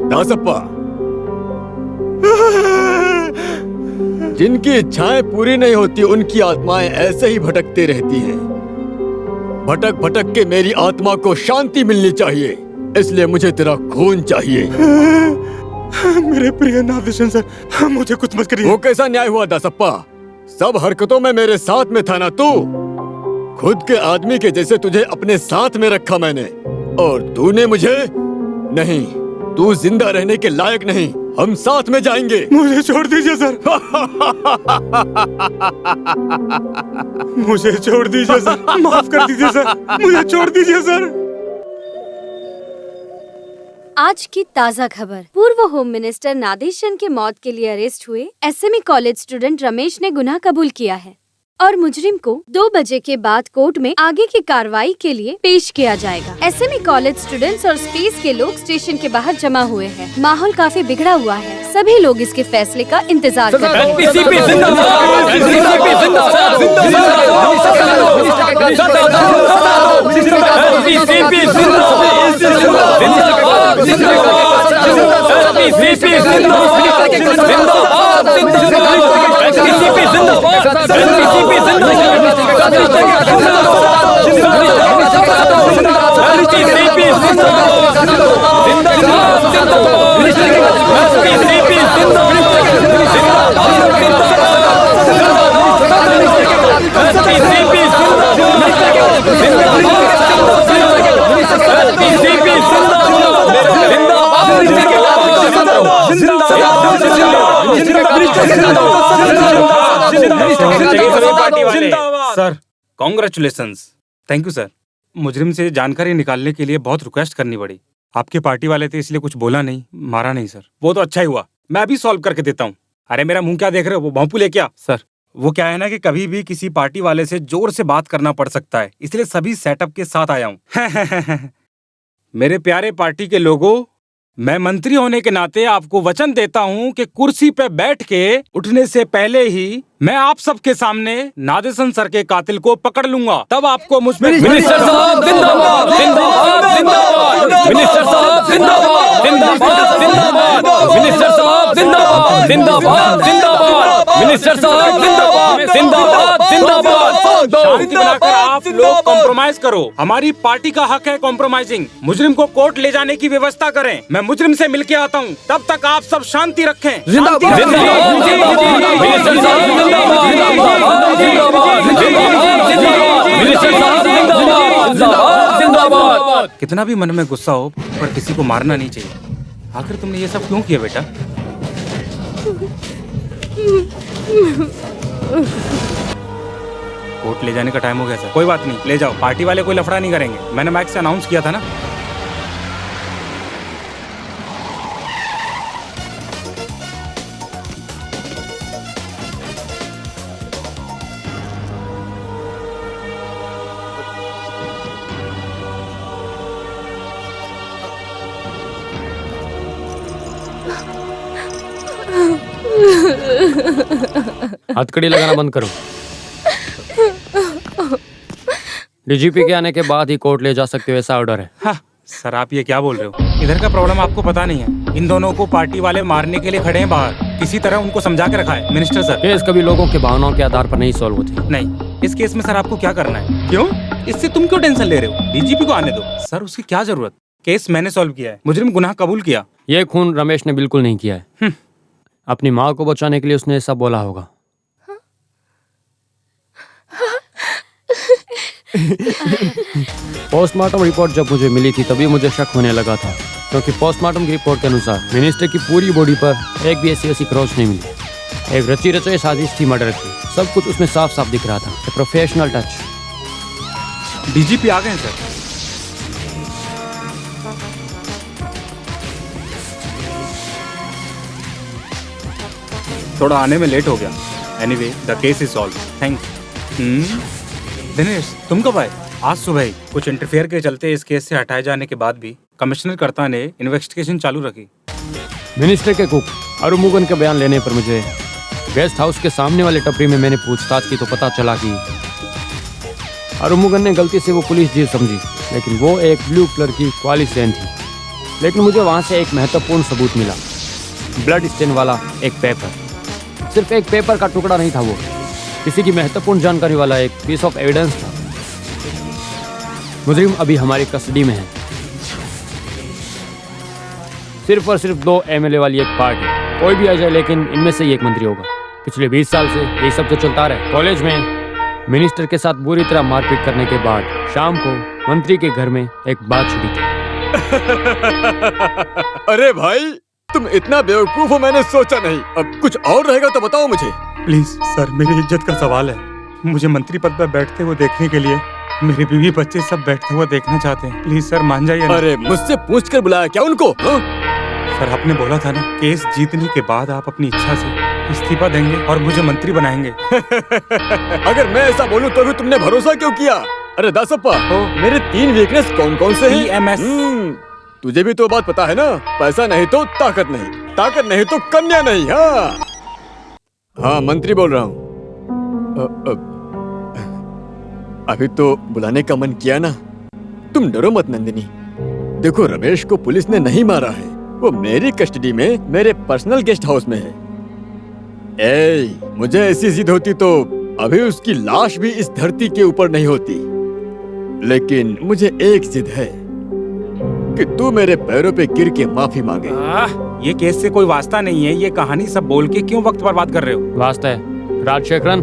दासप्पा, जिनकी इच्छाएं पूरी नहीं होती उनकी आत्माएं ऐसे ही भटकती रहती हैं। भटक भटक के मेरी आत्मा को शांति मिलनी चाहिए, इसलिए मुझे तेरा खून चाहिए। मेरे प्रिय नादेशन सर, मुझे कुछ मत करिए। वो कैसा न्याय हुआ दासप्पा? सब हरकतों में मेरे साथ में था ना तू? खुद के आदमी के जैसे तुझे अपने साथ में रखा मैंने, और तूने मुझे नहीं। तू जिंदा रहने के लायक नहीं। हम साथ में जाएंगे। मुझे छोड़ दीजिए सर। मुझे छोड़ दीजिए सर, माफ कर दीजिए सर, मुझे छोड़ दीजिए सर। आज की ताज़ा खबर। पूर्व होम मिनिस्टर नादेशन के मौत के लिए अरेस्ट हुए एसएमई कॉलेज स्टूडेंट रमेश ने गुनाह कबूल किया है और मुजरिम को 2 बजे के बाद कोर्ट में आगे की कार्रवाई के लिए पेश किया जाएगा। एसएमई कॉलेज स्टूडेंट्स और स्पेस के लोग स्टेशन के बाहर जमा हुए हैं। माहौल काफी बिगड़ा हुआ है। सभी लोग इसके फैसले का इंतजार कर रहे हैं। Sir, congratulations. Thank you sir. मुजरिम से जानकारी निकालने के लिए बहुत रिक्वेस्ट करनी पड़ी। आपके पार्टी वाले थे इसलिए कुछ बोला नहीं, मारा नहीं सर। वो तो अच्छा ही हुआ, मैं अभी सॉल्व करके देता हूँ। अरे मेरा मुंह क्या देख रहे हो, वो भोंपू ले क्या? सर, वो क्या है ना कि कभी भी किसी पार्टी वाले से जोर से बात करना पड़ सकता है, इसलिए सभी सेटअप के साथ आया हूँ। मेरे प्यारे पार्टी के लोगों, मैं मंत्री होने के नाते आपको वचन देता हूं कि कुर्सी पे बैठ के उठने से पहले ही मैं आप सबके सामने नादेशन सर के कातिल को पकड़ लूंगा। तब आपको मुझ में मिनिस्टर साहब जिंदाबाद, जिंदाबाद, जिंदाबाद, मिनिस्टर साहब जिंदाबाद, जिंदाबाद, जिंदाबाद, मिनिस्टर साहब जिंदाबाद, जिंदाबाद, जिंदाबाद, मिनिस्टर साहब जिंदाबाद, जिंदाबाद, जिंदाबाद। शांति बनाकर आप लोग कॉम्प्रोमाइज करो। हमारी पार्टी का हक है कॉम्प्रोमाइजिंग। मुजरिम को कोर्ट ले जाने की व्यवस्था करें। मैं मुजरिम से मिलके आता हूँ, तब तक आप सब शांति रखें। कितना भी मन में गुस्सा हो, पर किसी को मारना नहीं चाहिए। आखिर तुमने ये सब क्यों किया बेटा? कोर्ट ले जाने का टाइम हो गया सर। कोई बात नहीं, ले जाओ। पार्टी वाले कोई लफड़ा नहीं करेंगे। मैंने माइक से अनाउंस किया था ना। हथकड़ी लगाना बंद करो। डीजीपी के आने के बाद ही कोर्ट ले जा सकते हो, ऐसा ऑर्डर है। हाँ, सर आप ये क्या बोल रहे हो? इधर का प्रॉब्लम आपको पता नहीं है। इन दोनों को पार्टी वाले मारने के लिए खड़े हैं बाहर। किसी तरह उनको समझा के रखा है मिनिस्टर सर। केस कभी लोगों के भावनाओं के आधार पर नहीं सॉल्व होती। नहीं, इस केस में सर आपको क्या करना है? क्यों? इससे तुम क्यों टेंशन ले रहे हो? डीजीपी को आने दो। सर उसकी क्या जरूरत? केस मैंने सॉल्व किया है। मुजरिम गुनाह कबूल किया। ये खून रमेश ने बिल्कुल नहीं किया है। अपनी माँ को बचाने के लिए उसने ऐसा बोला होगा। पोस्टमार्टम रिपोर्ट जब मुझे मिली थी तभी मुझे शक होने लगा था, क्योंकि पोस्टमार्टम की रिपोर्ट के अनुसार मिनिस्टर की पूरी बॉडी पर एक भी ऐसी क्रॉस नहीं मिली। एक रची रचाई साजिश थी मर्डर की। सब कुछ उसमें साफ साफ दिख रहा था। Professional touch. डीजीपी आ गए सर। थोड़ा आने में लेट हो गया। Anyway the case is solve. Thanks. Dinesh तुम कब आए? आज सुबह ही। कुछ इंटरफेयर के चलते इस केस से हटाए जाने के बाद भी कमिश्नर कर्ता ने इन्वेस्टिगेशन चालू रखी। मिनिस्टर के कुक अरुमुगन के बयान लेने पर मुझे गेस्ट हाउस के सामने वाले टपरी में मैंने पूछताछ की तो पता चला कि अरुमुगन ने गलती से वो पुलिस जीप समझी, लेकिन वो एक ब्लू कलर की क्वालिस वैन थी। लेकिन मुझे वहाँ से एक महत्वपूर्ण सबूत मिला, ब्लड स्टेन वाला एक पेपर। सिर्फ एक पेपर का टुकड़ा नहीं था, वो किसी की महत्वपूर्ण जानकारी वाला एक पीस ऑफ एविडेंस था। मुजरिम अभी हमारी कस्टडी में है। सिर्फ और सिर्फ 2 MLA वाली एक पार्टी, कोई भी आ जाए लेकिन इनमें से ही एक मंत्री होगा। पिछले 20 साल से यही सब तो चलता रहा। कॉलेज में मिनिस्टर के साथ बुरी तरह मारपीट करने के बाद शाम को मंत्री के घर में एक बात छिड़ी थी। अरे भाई, तुम इतना बेवकूफ हो मैंने सोचा नहीं। अब कुछ और रहेगा तो बताओ मुझे। प्लीज सर, मेरी इज्जत का सवाल है। मुझे मंत्री पद पर बैठते हुए देखने के लिए मेरे बीवी बच्चे सब बैठते हुए देखना चाहते हैं। प्लीज सर, मान जाइए ना। अरे मुझसे पूछ कर बुलाया क्या उनको? हाँ? सर, आपने बोला था ना, केस जीतने के बाद आप अपनी इच्छा से इस्तीफा देंगे और मुझे मंत्री बनाएंगे। अगर मैं ऐसा बोलूं तो भी तुमने भरोसा क्यों किया? अरे दासप्पा, मेरे 3 वीकनेस कौन कौन से हैं? EMS। तुझे भी तो बात पता है ना, पैसा नहीं तो ताकत नहीं, ताकत नहीं तो कन्या नहीं। हाँ, मंत्री बोल रहा हूँ। अभी तो बुलाने का मन किया ना। तुम डरो मत नंदिनी। देखो, रमेश को पुलिस ने नहीं मारा है, वो मेरी कस्टडी में मेरे पर्सनल गेस्ट हाउस में है। मुझे ऐसी जिद होती तो अभी उसकी लाश भी इस धरती के ऊपर नहीं होती। लेकिन मुझे एक जिद है कि तू मेरे पैरों पे गिर के माफी मांगे। ये केस से कोई वास्ता नहीं है। ये कहानी सब बोल के क्यों वक्त बर्बाद कर रहे हो? वास्ता है राजशेखरन।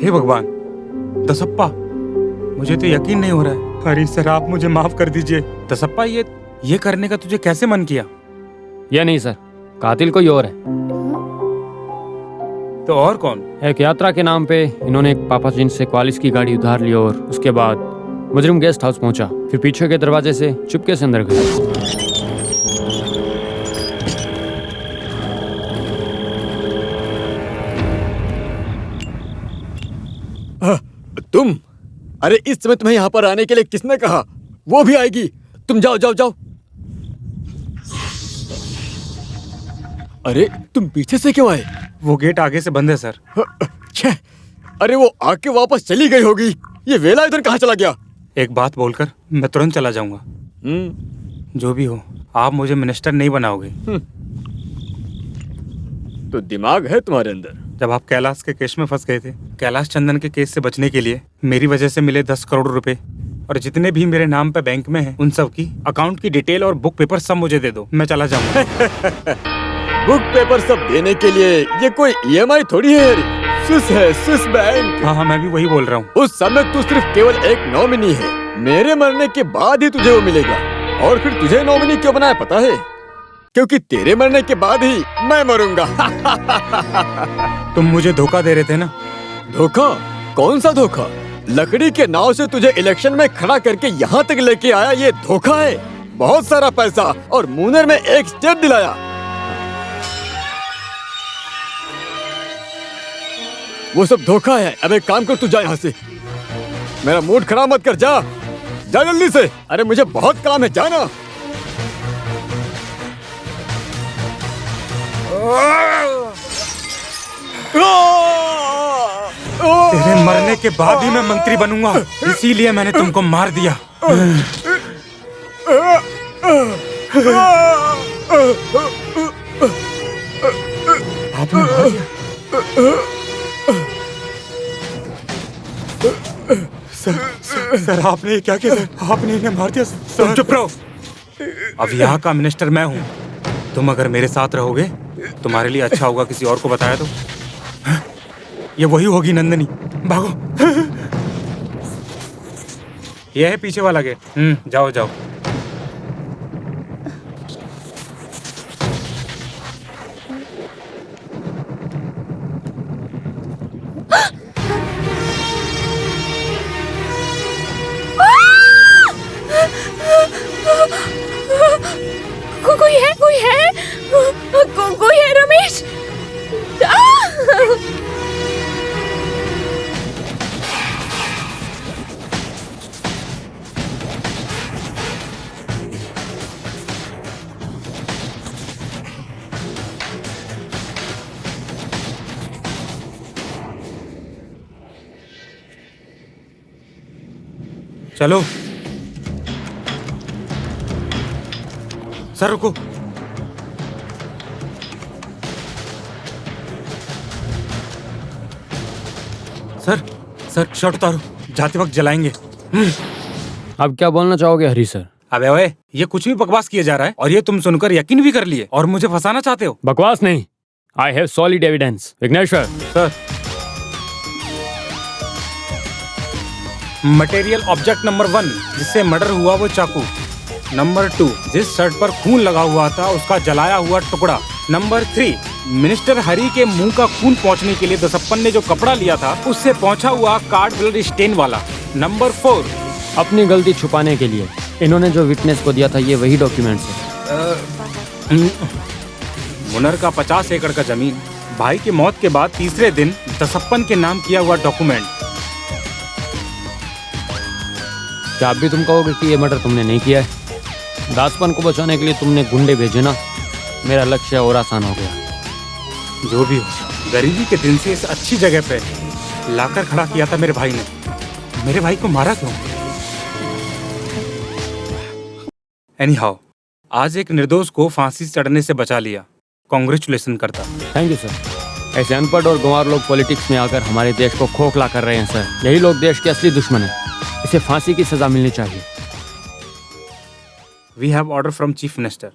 हे भगवान, दसप्पा, मुझे तो यकीन नहीं हो रहा है। अरे सर, आप मुझे माफ कर दीजिए। दसप्पा, ये करने का तुझे कैसे मन किया? ये नहीं सर, कातिल कोई और है। तो और कौन? एक यात्रा के नाम पे इन्होंने एक पापा जिन से क्वालिस की गाड़ी उधार ली और उसके बाद मुजरिम गेस्ट हाउस पहुंचा, फिर पीछे के दरवाजे से चुपके से अंदर गया। तुम? अरे इस समय तुम्हें यहाँ पर आने के लिए किसने कहा? वो भी आएगी। तुम जाओ जाओ जाओ। अरे तुम पीछे से क्यों आए? वो गेट आगे से बंद है सर। छे, अरे वो आके वापस चली गई होगी। ये वेला इधर कहाँ चला गया? एक बात बोलकर मैं तुरंत चला जाऊंगा। जो भी हो, आप मुझे मिनिस्टर नहीं बनाओगे। तो दिमाग है तुम्हारे अंदर? जब आप कैलाश के केस में फंस गए थे, कैलाश चंदन के केस से बचने के लिए मेरी वजह से मिले 10 करोड़ रुपए और जितने भी मेरे नाम पे बैंक में हैं, उन सब की अकाउंट की डिटेल और बुक पेपर सब मुझे दे दो। मैं चला जाऊंगा। बुक पेपर सब देने के लिए ये कोई EMI थोड़ी है। स्विस है, स्विस बैंक। हाँ, मैं भी वही बोल रहा हूँ। उस समय तू सिर्फ केवल एक नॉमिनी है। मेरे मरने के बाद ही तुझे वो मिलेगा। और फिर तुझे नॉमिनी क्यों बनाया पता है? क्योंकि तेरे मरने के बाद ही मैं मरूंगा। तुम मुझे धोखा दे रहे थे ना? धोखा? कौन सा धोखा? लकड़ी के नाव से तुझे इलेक्शन में खड़ा करके यहाँ तक लेके आया, ये धोखा है। बहुत सारा पैसा और मुनर में एक स्टेट दिलाया। वो सब धोखा है। अब एक काम कर, तू जा यहाँ से। मेरा मूड खराब मत कर। जा जा जल्दी से। अरे मुझे बहुत काम है, जाना। तेरे मरने के बाद ही मैं मंत्री बनूंगा, इसीलिए मैंने तुमको मार दिया। आपने मार दिया? सर, आपने ये क्या किया? सर, आपने इन्हें मार दिया। तुम चुप रहो। अब यहाँ का मिनिस्टर मैं हूँ। तुम अगर मेरे साथ रहोगे तुम्हारे लिए अच्छा होगा। किसी और को बताया तो ये वही होगी नंदनी। भागो। ये है पीछे वाला गेट। जाओ जाओ। कोई है रमेश। चलो सर रुको। सर सर शर्ट उतारो, जाते वक्त जलाएंगे। अब क्या बोलना चाहोगे हरी सर? अबे ओए, ये कुछ भी बकवास किया जा रहा है और ये तुम सुनकर यकीन भी कर लिए और मुझे फंसाना चाहते हो। बकवास नहीं, I have solid evidence. Vighneshwar, sir, material object number 1 जिससे मर्डर हुआ वो चाकू। नंबर 2 जिस शर्ट पर खून लगा हुआ था उसका जलाया हुआ टुकड़ा। नंबर 3 मिनिस्टर हरी के मुंह का खून पहुंचने के लिए दसप्पन ने जो कपड़ा लिया था उससे पहुंचा हुआ कार्ड ब्लड स्टेन वाला। नंबर 4 अपनी गलती छुपाने के लिए इन्होंने जो विटनेस को दिया था ये वही डॉक्यूमेंट्स है। मुनर का 50 एकड़ का जमीन, भाई की मौत के बाद तीसरे दिन दसप्पन के नाम किया हुआ डॉक्यूमेंट। क्या अब भी तुम कहोगे कि ये मर्डर तुमने नहीं किया है? दासपन को बचाने के लिए तुमने गुंडे भेजे ना, मेरा लक्ष्य और आसान हो गया। जो भी हो, गरीबी के दिन से इस अच्छी जगह पे लाकर खड़ा किया था मेरे भाई ने। मेरे भाई को मारा क्यों? एनीहाउ, आज एक निर्दोष को फांसी चढ़ने से बचा लिया। कांग्रेचुलेशन करता। Thank you sir. ऐसे अनपढ़ और गंवार लोग पॉलिटिक्स में आकर हमारे देश को खोखला कर रहे हैं सर। यही लोग देश के असली दुश्मन हैं। इसे फांसी की सजा मिलनी चाहिए। We have order from Chief Minister.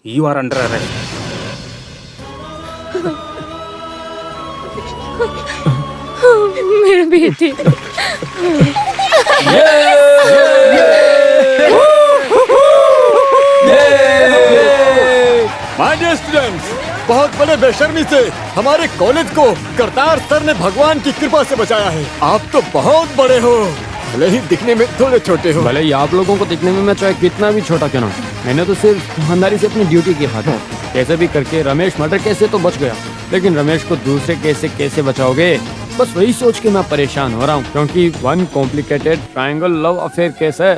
You are under arrest. मेरे बेटे। माय डियर स्टूडेंट्स, बहुत बड़े बेशर्मी से हमारे कॉलेज को करतार सर ने भगवान की कृपा से बचाया है। आप तो बहुत बड़े हो, भले ही दिखने में थोड़े छोटे हो। भले ही आप लोगों को दिखने में मैं चाहे कितना भी छोटा क्यों ना, मैंने तो सिर्फ ईमानदारी से अपनी ड्यूटी की था। कैसे भी करके रमेश मर्डर केस से तो बच गया, लेकिन रमेश को दूसरे केस से कैसे बचाओगे, बस वही सोच के मैं परेशान हो रहा हूँ। क्योंकि one complicated triangle love affair case है।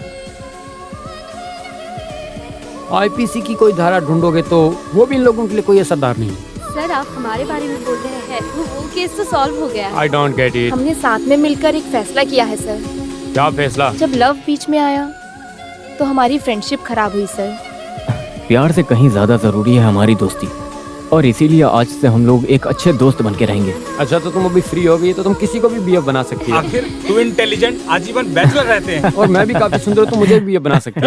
आईपीसी की कोई धारा ढूंढोगे तो वो भी इन लोगों के लिए कोई असरदार नहीं। सर, आप हमारे बारे में बोल रहे हैं, वो केस तो सॉल्व हो गया है। I don't get it. हमने साथ में मिलकर एक फैसला किया है सर। क्या फैसला? जब लव बीच में आया तो हमारी फ्रेंडशिप खराब हुई सर। प्यार से कहीं ज्यादा जरूरी है हमारी दोस्ती, और इसीलिए आज से हम लोग एक अच्छे दोस्त बन के रहेंगे। अच्छा, तो तुम अभी फ्री हो गई तो तुम किसी को भी बीएफ बना सकती हो। आखिर तू इंटेलिजेंट आजीवन बैचलर रहते हैं। और मैं भी काफी सुंदर हूं, तो मुझे भी बीएफ बना सकती हो।